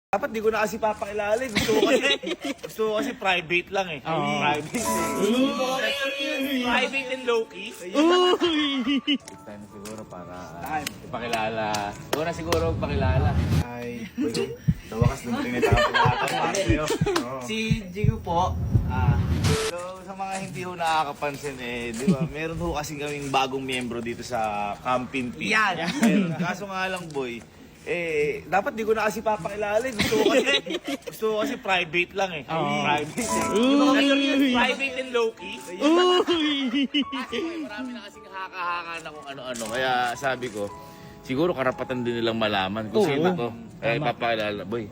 Dapat di ko na kasi papakilala. Gusto ko kasi private lang eh. Private. Private and low-key. It's time siguro para ipakilala. Una siguro pakilala. Ay, sa wakas nung tinitapos sa'yo. Si Jigo po, So, sa mga hindi ho nakakapansin di ba, meron ho kasi kaming bagong miyembro dito sa Camping Pit. Yan. Kaso nga lang, boy, dapat di ko na kasi papakilala. Gusto ko kasi private lang eh. Private. Private and low-key. Kasi marami na kasing haka-haka na kung ano-ano. Kaya sabi ko, siguro karapatan din nilang malaman kung sino to. Papakilala. Boy,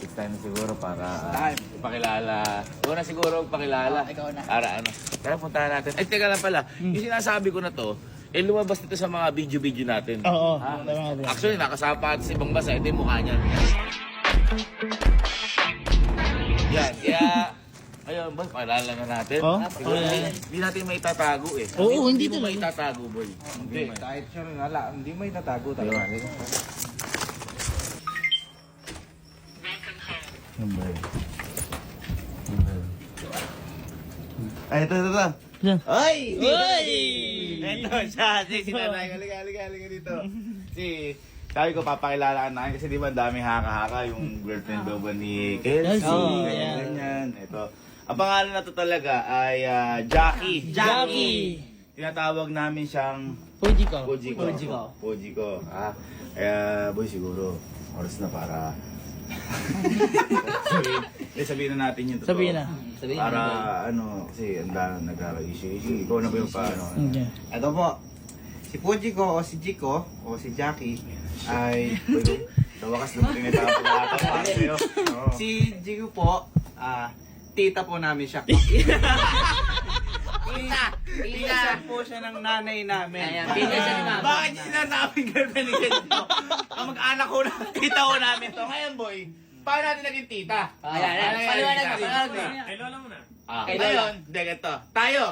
it's time siguro para ipakilala. Una siguro pakilala. Ikaw na. Para ano. Kaya puntahan natin. Ay, teka lang pala. Yung sinasabi ko na to, lumabas dito sa mga video-video natin. Oo. Actually, nakasapa at si Ibang Basa, ito yung mukha niya. Yan, kaya, ayun, boy, pakilala na natin. Siguro, hindi natin may tatago eh. Oo, hindi mo talaga. may tatago, boy. hindi, kahit siya rin wala, hindi mo itatago talaga. Ay, ito. Yan. Ay! Uy! Ito siya, si Nanay. Halika dito. Sabi ko, papakilala ka na kasi di ba ang daming haka-haka yung girlfriend daw ba ni Kelsey. Oo, Ganyan. Ito. Ang pangalan na to talaga ay Jackie. Tinatawag namin siyang Pujiko. Pujiko. Kaya, boy, siguro, oras na para... sabihin na natin yun. Totoo. Sabihin na. Para, kasi nag-issue. Ikaw na ba yung paano? Okay. Ito po, si Pujiko o si Jiko o si Jackie ay Sa wakas nung tinitapos natin sa'yo. si Jigo po, tita po namin siya. Tita po siya ng nanay namin. Tita siya ni Mama. Bakit sinasabing girlfriend ni Kenzo? Ang mag-anak ko na, tita ko namin to. Ngayon, boy, paano natin naging tita? Ayan. Paliwanag mo. Kay Lola muna. Ngayon, ganito. Tayo.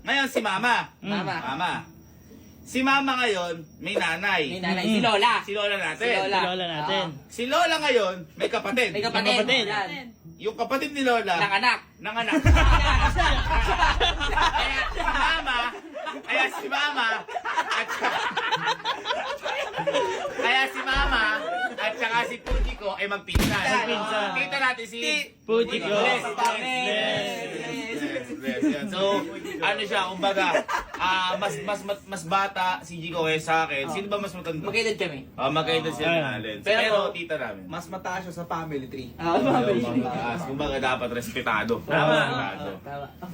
Ngayon, si Mama. Mama. Si Mama ngayon, may nanay. May nanay. Si Lola. Si Lola natin. Lola natin. Si Lola ngayon, may kapatid. May kapatid. Yan. Yung kapatid ni Lola, Nanganak. nanganak. Kaya si Mama, at saka si Pujiko ay magpinsan. Kita natin si Pujiko. Yan. So, ano siya, kumbaga, mas bata si Jiko sa akin. Sino ba mas matanda? Magkaedad kami. Magkaedad sila ni Allen. Pero tita namin. Mas mataas siya sa family tree. Mataas. Kumbaga dapat respetado. Respetado.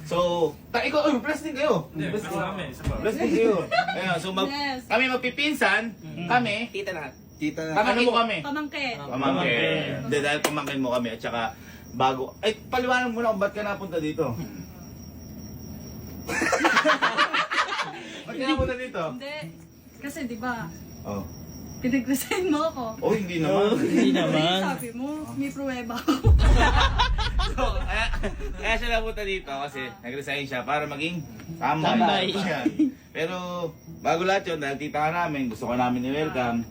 So, ikaw, bless din kayo. Bless din kayo. Ayun, so kami magpipinsan, kami, Tita na. ano mo kami? Pamangkin. Pamangkin. Hindi, dahil pamangkin mo kami at saka bago. Ay, paliwanag mo na kung ba't ka napunta dito. Ba't ka napunta dito? Hindi. Kasi di ba, Oh. pinag-resign mo ako. Oh, hindi naman. Hindi naman. Sabi mo, may pruweba ako. So, kaya siya napunta dito kasi nag-resign siya para maging Tambay. tambay. Yan. Pero bago lahat yun, dahil tita ka namin, gusto ko namin i-welcome,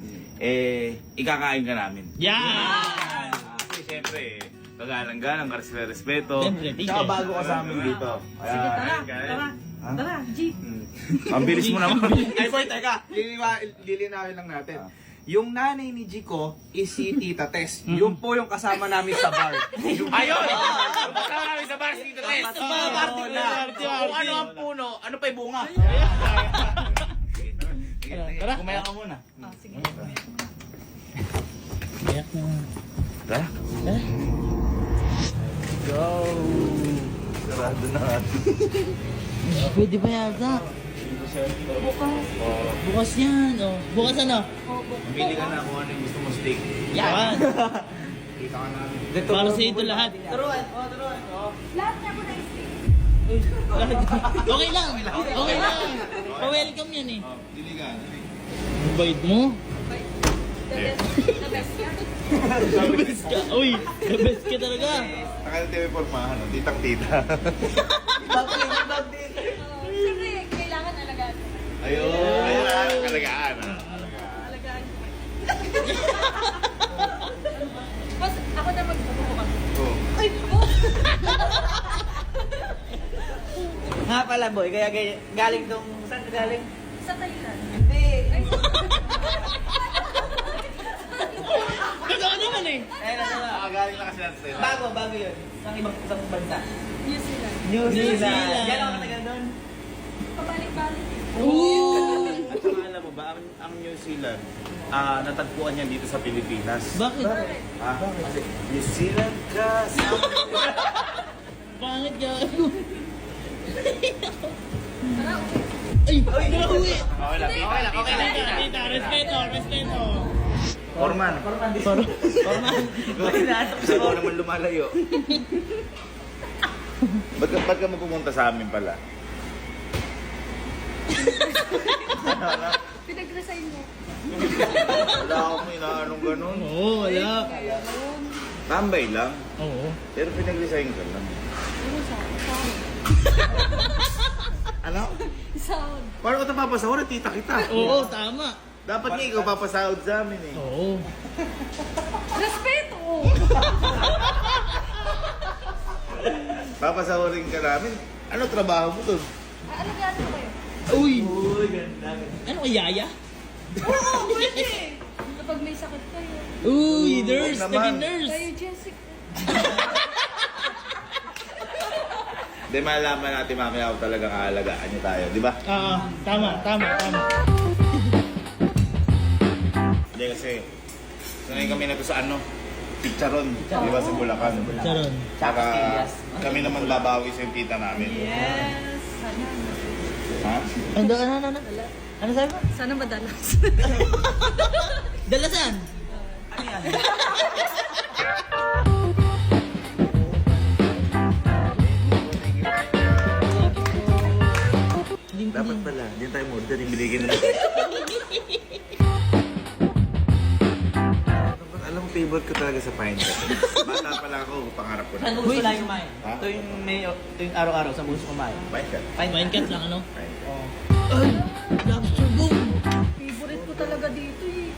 ikakain ka namin. Yan! Kasi syempre, kagalang-galang, respeto. Siyempre, Tsaka teacher. bago ka sa amin dito. Sige, tara. Ha? Tara, G. Ang bilis mo naman. Ay boy, teka. Lilinawin lang natin. Yung nanay ni Jiko is si Tita Tess. Yung po yung kasama namin sa bar. Ayun! Kasama namin sa bar, dito Tess. Party. Kung ano ang puno, ano pa yung bunga? Tara. Kumaya ka muna. Sige. Biyak na. Tara. Go! Sarado na nga. Pwede ba yata? Bukas yan. Oh. Bukas ano? Pili ka na kung ano yung gusto mo steak. Yan. Para sa ito lahat. Lahat niya mo na Okay lang. Okay lang. Pa-welcome yan eh. Pili ka. Ang bait mo. The best ka. The best ka. Uy, the best ka talaga. Takal TV pormahan, titang-tita. Siyempre, kailangan alagaan. Ayun, alagaan. Alagaan. pala, boy. Kaya galing tong... Saan ka galing? Sa Thailand. Hindi. Totoo naman eh. Ayun na naman. Galing na kasi natin. Bago yun. Isang bansa. New Zealand. New Zealand. Zealand. Gano'n ka tagal doon? Pabalik-balik. At saka alam mo ba, ang New Zealand, natagpuan niyan dito sa Pilipinas. Bakit? Kasi New Zealand ka sa... Pangit ka. Tara, uwi. Ay! Nauwi! Okay lang, okay lang, okay lang. Tita, respeto, respeto. Forman. Kasi ako naman lumalayo. Ba't ka mapupunta sa amin pala? Pinag-resign mo. Wala akong inaanong ganun. Oo, wala. Tambay lang. Oo. Pero pinag-resign ka lang. Ano sahod? Ano? Sahod. Paano ka tapapasahod? Tita kita. Oo, tama. Dapat nga ikaw papasahod sa amin eh. Oo. Respeto! Papasahodin ka namin. Ano trabaho mo doon? Alagaan mo kayo. Uy! Uy, ganda. Ano kay Yaya? Oo, pwede. Kapag may sakit kayo. Uy, nurse! Huwag naman. Naging nurse! Kayo, Jessica. Hindi, malalaman natin mamaya kung talagang aalagaan niyo tayo, di ba? Tama. Hindi kasi, sanay kami na to sa ano, Picharon, di ba sa Bulacan? Charon. Saka kami naman babawi sa yung tita namin. Yes. Sana. Ha? Ano? Ano sabi mo? Sana madalas. Dalasan! Ano yan? Dapat pala, hindi tayo order yung binigyan na. Alam mo, favorite ko talaga sa pine cut. Bata pala ako, pangarap ko Saan na. mo gusto lang kumain? Ha? Ito yung araw-araw sa gusto kumain. Pine cut. Wine cut lang ano? Pine cut. Ay! Lobster boom! Favorite ko talaga dito eh.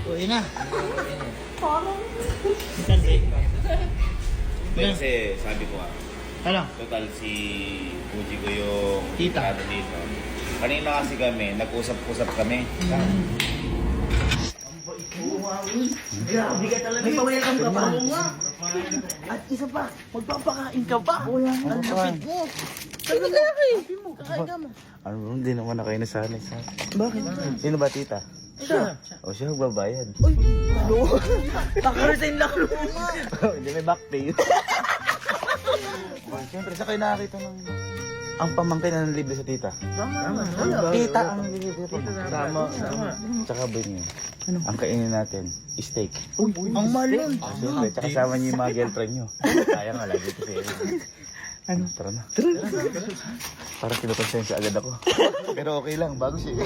O, yun na. Parang. Kasi. Hindi kasi sabi ko Ano? total si Fuji ko yung Tita. tita dito. Kanina kasi kami, nag-usap-usap kami. Grabe ka talaga. May pa-welcome ka pa. At isa pa, magpapakain ka pa. Ang lapit mo. Sabi mo, sabi mo, kakain ka mo. Ano, hindi naman na kayo nasanay sa... Bakit? Sino ba tita? Siya. O siya magbabayad. Uy, ano? Naka-resign lang ako nga. Hindi may back pay. Siyempre, sa kayo nakakita ng... Ang pamangkin na nalibre sa tita. Tama. Tita ang nilibre pa. Tama. Tsaka ba niyo? Ang kainin natin, steak. Uy, ang mahal yun. Siyempre, tsaka kasama niyo yung mga girlfriend niyo. Sayang nga, lagi ko sa iyo. Ano? Tara na. Parang kinukonsensya agad ako. Pero okay lang, bago siya.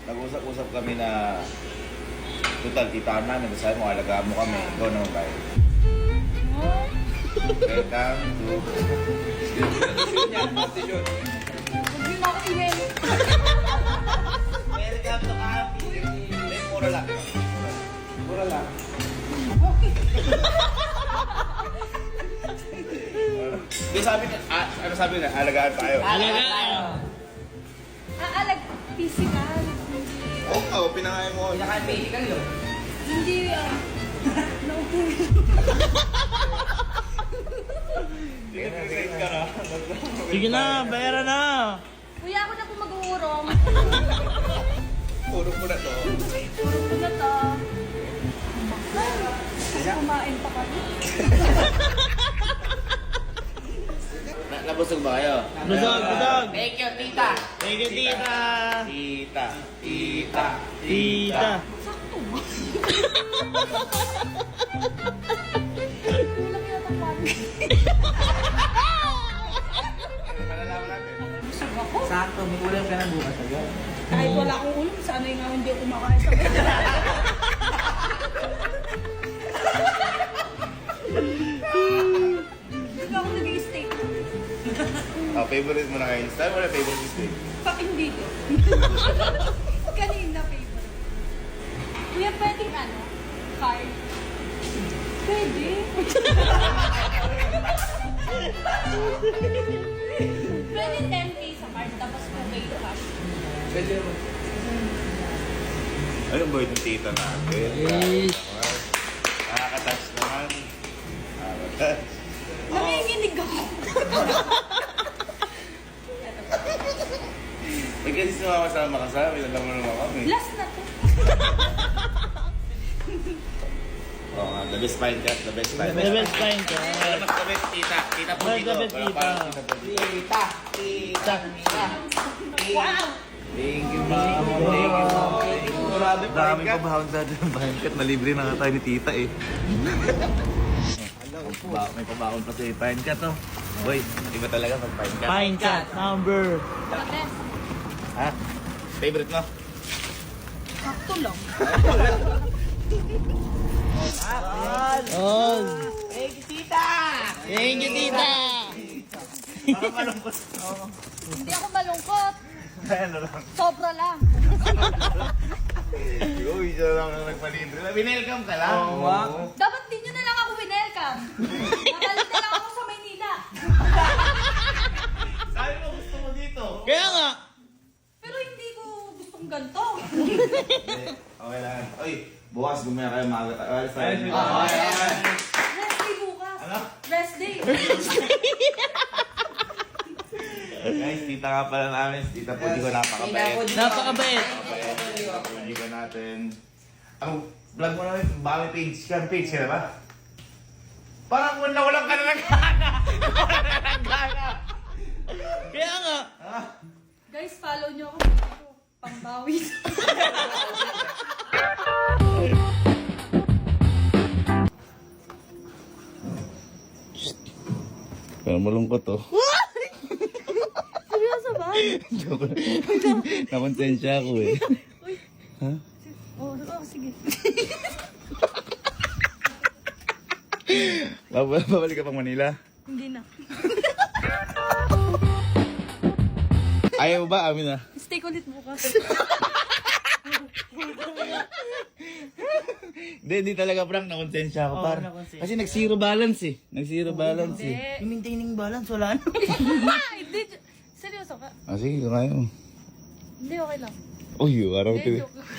Nag-usap-usap kami na total, titaan namin. Sabi mo, alagaan mo kami. Ikaw naman tayo. Welcome to... Huwag yun ako email. Welcome to Happy. Mura lang. Mura lang. Di sabi niya, ano sabi niya? Alagaan tayo. Aalag physical. Oo nga, pinangayon mo. Pinaka-physical yun. Hindi, naupo. Resign ka na. Sige na, bayaran na. Kuya, ako na po mag-uurong. Puro ko na to. Puro ko na to. Kasi kumain pa kami. Nabusog ba kayo? Busog. Thank you, tita. Thank you, tita. Tita. Tita. Sakto ba? Kulang yata kami. Malalaman natin. Busog ako. Sakto, may ulam ka na bukas agad. Kahit wala akong ulam, sana'y nga hindi ako kumakain sa Hindi ako nag-i-steak. Favorite mo na kayo. Sabi mo na favorite steak. Hindi ko. Kanina favorite. Kuya, pwedeng ano? Card? Pwede. Pwede 10K sa card, tapos 2K cash. Pwede naman. Ayun boy, yung tita natin. Yes. Nakaka-touch naman. Nakaka-touch. Nanginginig ako. Eh kasi sumama-sama ka sa amin, alam mo naman kami. Last na to. Oo nga, the best find cut, the best find. The best find ka. Mas the best tita. Tita po Mas dito. the best tita. Parang tita po dito. Wow! Thank you, ma'am. Thank you, ma'am. Grabe, Dami find pa cut. bahawag dati ng find cut. Nalibre na nga tayo ni tita eh. May pabaon pa sa find cut oh. Boy, iba talaga pag find cut. Find cut number. The best. Ha? Favorite mo? Sakto lang. Oh. Thank you, tita! Thank you, tita. Parang malungkot. Hindi ako malungkot. Ano lang. Sobra lang. Uy, siya lang ang nagpalibre. Binelcome ka lang. Oo, nga. Dapat din nyo na lang ako winelcome. Nakalit na lang ako sa Maynila. Sabi mo gusto mo dito. Kaya nga. Pero hindi ko gustong ganito. Okay lang. Uy, bukas gumaya kayo maaga tayo. Alis tayo. Rest day bukas. Ano? Rest day. Guys, tita nga pala namin. Tita po, di ko napakabait. Napakabait. Hindi ko natin. Ang vlog mo namin, baka may page ka. Page ka na ba? Parang walang ka na ng gana. Wala ka ng gana. Kaya nga. Guys, follow nyo ako dito. Pangbawi. Pero malungkot to. Seryoso ba? Joke. Nakonsensya ako eh. Oh, sige. Babalik ka pang Manila? Hindi na. Ayaw ba? Amin na. Stay ulit bukas. Hindi talaga prank. Nakonsensya ako Oo, par. nakonsensya. Kasi nag-zero balance eh. Nag-zero balance eh. Hindi. Yung maintaining balance, wala na. Hindi. Seryoso ka? Ah, sige, kung ayaw. Hindi, okay lang. Uy, araw Hindi, to. joke lang.